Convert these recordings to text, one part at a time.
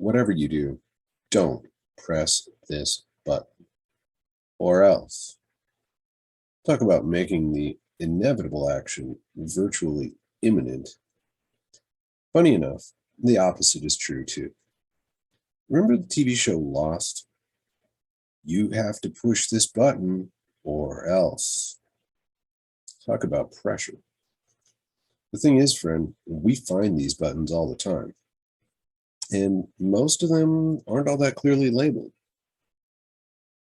Whatever you do, don't press this button, or else. Talk about making the inevitable action virtually imminent. Funny enough, the opposite is true too. Remember the TV show Lost? You have to push this button or else. Talk about pressure. The thing is, friend, we find these buttons all the time, and most of them aren't all that clearly labeled.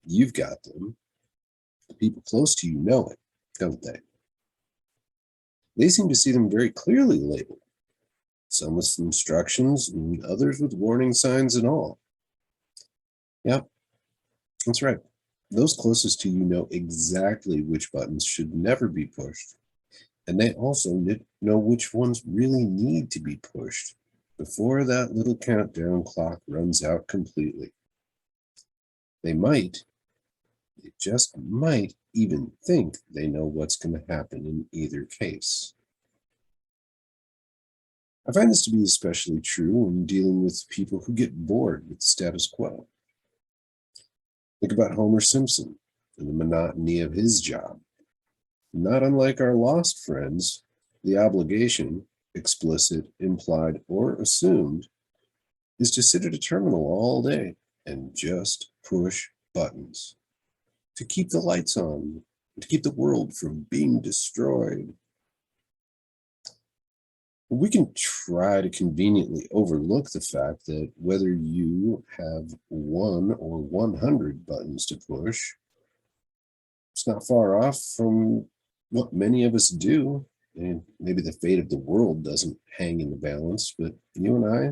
You've got them. The people close to you know it, don't they? They seem to see them very clearly labeled, some with instructions and others with warning signs and all. Yep, that's right. Those closest to you know exactly which buttons should never be pushed, and they also know which ones really need to be pushed before that little countdown clock runs out completely. They just might even think they know what's going to happen in either case. I find this to be especially true when dealing with people who get bored with the status quo. Think about Homer Simpson and the monotony of his job. Not unlike our lost friends, the obligation, explicit, implied, or assumed, is to sit at a terminal all day and just push buttons to keep the lights on, to keep the world from being destroyed. We can try to conveniently overlook the fact that whether you have 1 or 100 buttons to push, it's not far off from what many of us do. And maybe the fate of the world doesn't hang in the balance, but you and I,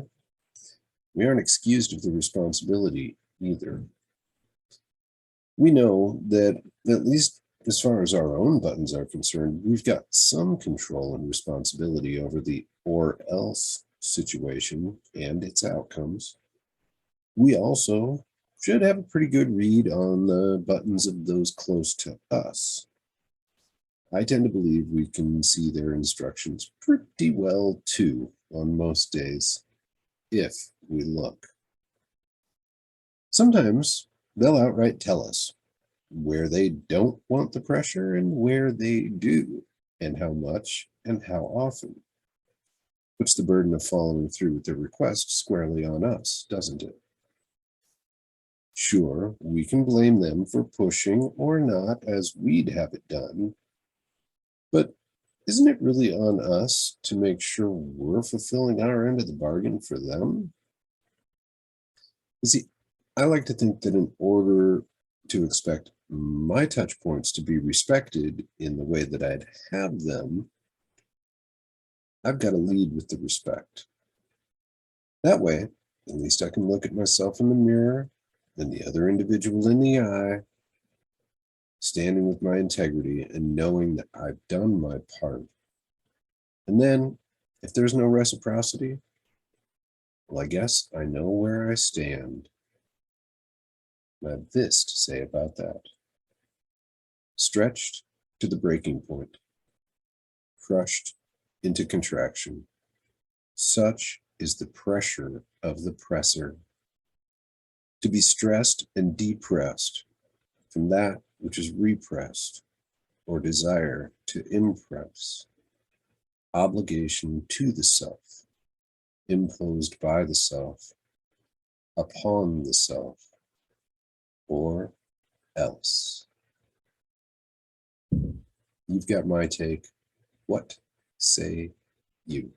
we aren't excused of the responsibility either. We know that, at least as far as our own buttons are concerned, we've got some control and responsibility over the or else situation and its outcomes. We also should have a pretty good read on the buttons of those close to us. I tend to believe we can see their instructions pretty well too on most days, if we look. Sometimes they'll outright tell us where they don't want the pressure and where they do, and how much and how often. Puts the burden of following through with their request squarely on us, doesn't it? Sure, we can blame them for pushing or not as we'd have it done, but isn't it really on us to make sure we're fulfilling our end of the bargain for them? You see, I like to think that in order to expect my touch points to be respected in the way that I'd have them, I've got to lead with the respect. That way, at least I can look at myself in the mirror and the other individual in the eye, standing with my integrity and knowing that I've done my part. And then, if there's no reciprocity, well, I guess I know where I stand. I have this to say about that. Stretched to the breaking point, crushed into contraction. Such is the pressure of the presser. To be stressed and depressed from that which is repressed, or desire to impress. Obligation to the self, imposed by the self, upon the self, or else. You've got my take. What say you?